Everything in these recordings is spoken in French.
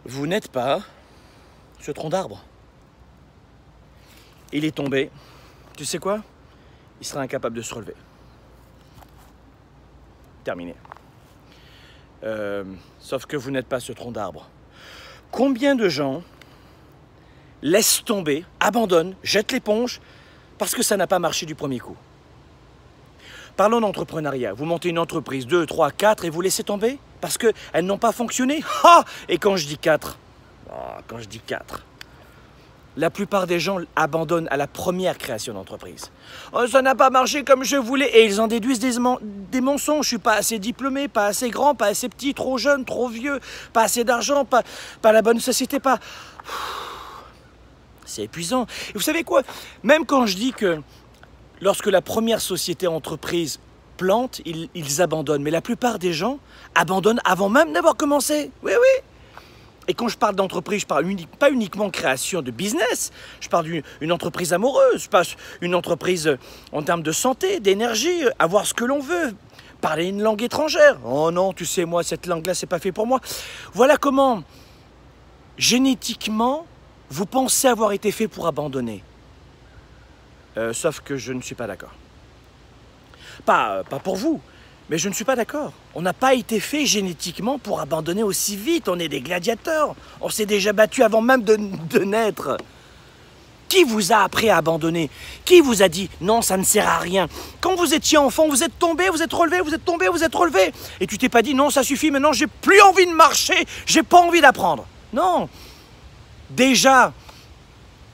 Vous n'êtes pas ce tronc d'arbre. Il est tombé. Tu sais quoi? Il sera incapable de se relever. Terminé. Sauf que vous n'êtes pas ce tronc d'arbre. Combien de gens laissent tomber, abandonnent, jettent l'éponge parce que ça n'a pas marché du premier coup? Parlons d'entrepreneuriat. Vous montez une entreprise, 2, 3, 4 et vous laissez tomber parce qu'elles n'ont pas fonctionné. Ah! Et quand je dis 4, quand je dis 4, la plupart des gens abandonnent à la première création d'entreprise. Oh, ça n'a pas marché comme je voulais. Et ils en déduisent des mensonges. Je suis pas assez diplômé, pas assez grand, pas assez petit, trop jeune, trop vieux, pas assez d'argent, pas la bonne société, pas... C'est épuisant. Et vous savez quoi? Même quand je dis que lorsque la première société entreprise plante, ils abandonnent. Mais la plupart des gens abandonnent avant même d'avoir commencé. Oui, oui. Et quand je parle d'entreprise, je parle pas uniquement création de business. Je parle d'une entreprise amoureuse, je parle d'une entreprise en termes de santé, d'énergie, avoir ce que l'on veut, parler une langue étrangère. Oh non, tu sais, moi, cette langue-là, c'est pas fait pour moi. Voilà comment, génétiquement, vous pensez avoir été fait pour abandonner. Sauf que je ne suis pas d'accord. Pas pour vous. Mais je ne suis pas d'accord. On n'a pas été fait génétiquement pour abandonner aussi vite. On est des gladiateurs. On s'est déjà battu avant même de naître. Qui vous a appris à abandonner? Qui vous a dit non, ça ne sert à rien? Quand vous étiez enfant, vous êtes tombé, vous êtes relevé, vous êtes tombé, vous êtes relevé. Et tu t'es pas dit non, ça suffit, maintenant j'ai plus envie de marcher, j'ai pas envie d'apprendre. Non. Déjà,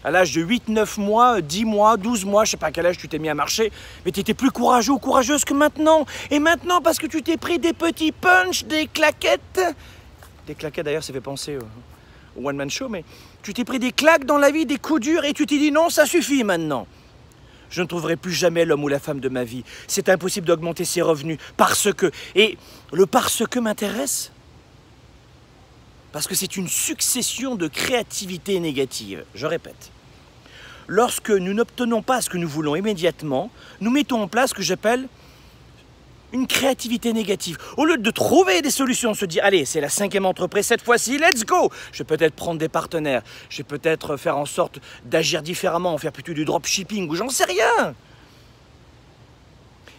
à l'âge de 8, 9 mois, 10 mois, 12 mois, je sais pas à quel âge tu t'es mis à marcher, mais tu étais plus courageux ou courageuse que maintenant. Et maintenant, parce que tu t'es pris des petits punchs, des claquettes. Des claquettes, d'ailleurs, ça fait penser au one-man show, mais tu t'es pris des claques dans la vie, des coups durs, et tu t'es dit non, ça suffit maintenant. Je ne trouverai plus jamais l'homme ou la femme de ma vie. C'est impossible d'augmenter ses revenus parce que... Et le parce que m'intéresse. Parce que c'est une succession de créativité négative. Je répète. Lorsque nous n'obtenons pas ce que nous voulons immédiatement, nous mettons en place ce que j'appelle une créativité négative. Au lieu de trouver des solutions, se dire, allez, c'est la 5e entreprise, cette fois-ci, let's go! Je vais peut-être prendre des partenaires, je vais peut-être faire en sorte d'agir différemment, faire plutôt du dropshipping, ou j'en sais rien.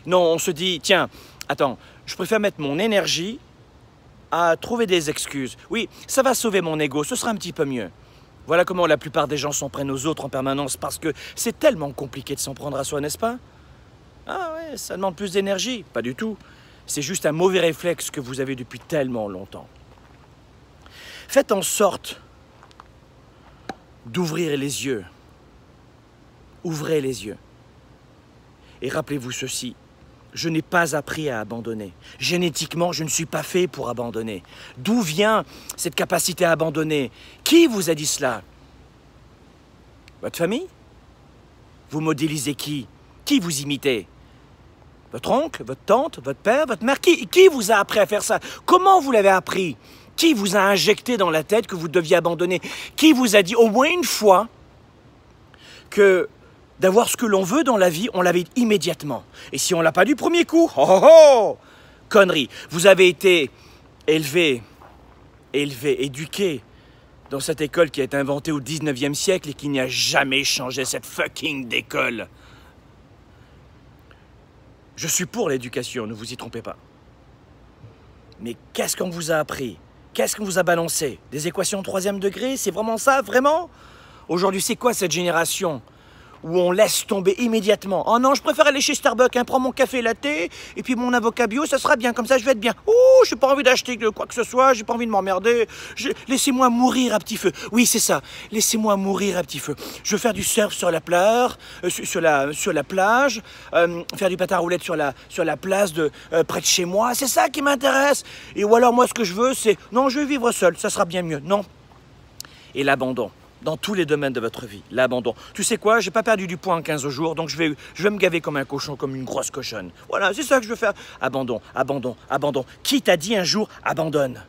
Non, on se dit, tiens, attends, je préfère mettre mon énergie à trouver des excuses. Oui, ça va sauver mon ego, ce sera un petit peu mieux. Voilà comment la plupart des gens s'en prennent aux autres en permanence, parce que c'est tellement compliqué de s'en prendre à soi, n'est-ce pas? Ah ouais, ça demande plus d'énergie. Pas du tout. C'est juste un mauvais réflexe que vous avez depuis tellement longtemps. Faites en sorte d'ouvrir les yeux. Ouvrez les yeux. Et rappelez-vous ceci. Je n'ai pas appris à abandonner. Génétiquement, je ne suis pas fait pour abandonner. D'où vient cette capacité à abandonner? Qui vous a dit cela? Votre famille? Vous modélisez qui? Qui vous imitez? Votre oncle, votre tante, votre père, votre mère? Qui vous a appris à faire ça? Comment vous l'avez appris? Qui vous a injecté dans la tête que vous deviez abandonner? Qui vous a dit au moins une fois que d'avoir ce que l'on veut dans la vie, on l'avait immédiatement? Et si on ne l'a pas du premier coup, oh oh oh! Connerie. Vous avez été élevé, éduqué dans cette école qui a été inventée au 19e siècle et qui n'y a jamais changé, cette fucking d'école. Je suis pour l'éducation, ne vous y trompez pas. Mais qu'est-ce qu'on vous a appris? Qu'est-ce qu'on vous a balancé? Des équations 3e degré? C'est vraiment ça, vraiment? Aujourd'hui, c'est quoi cette génération où on laisse tomber immédiatement? Oh non, je préfère aller chez Starbucks, hein, prends mon café latte et puis mon avocat bio, ça sera bien, comme ça je vais être bien. Ouh, j'ai pas envie d'acheter quoi que ce soit, j'ai pas envie de m'emmerder. Laissez-moi mourir à petit feu. Oui, c'est ça, laissez-moi mourir à petit feu. Je veux faire du surf sur la plage, sur la plage, faire du patin à roulettes sur la place près de chez moi, c'est ça qui m'intéresse. Et ou alors moi ce que je veux c'est, non, je veux vivre seul, ça sera bien mieux, non. Et l'abandon. Dans tous les domaines de votre vie, l'abandon. Tu sais quoi, j'ai pas perdu du poids en 15 jours, donc je vais me gaver comme un cochon, comme une grosse cochonne. Voilà, c'est ça que je veux faire. Abandon, abandon, abandon. Qui t'a dit un jour, abandonne?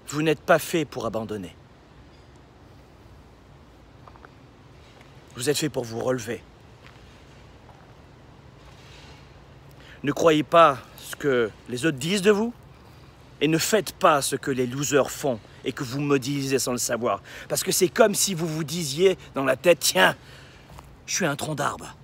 Vous n'êtes pas fait pour abandonner. Vous êtes fait pour vous relever. Ne croyez pas ce que les autres disent de vous. Et ne faites pas ce que les losers font et que vous modélisez sans le savoir. Parce que c'est comme si vous vous disiez dans la tête, tiens, je suis un tronc d'arbre.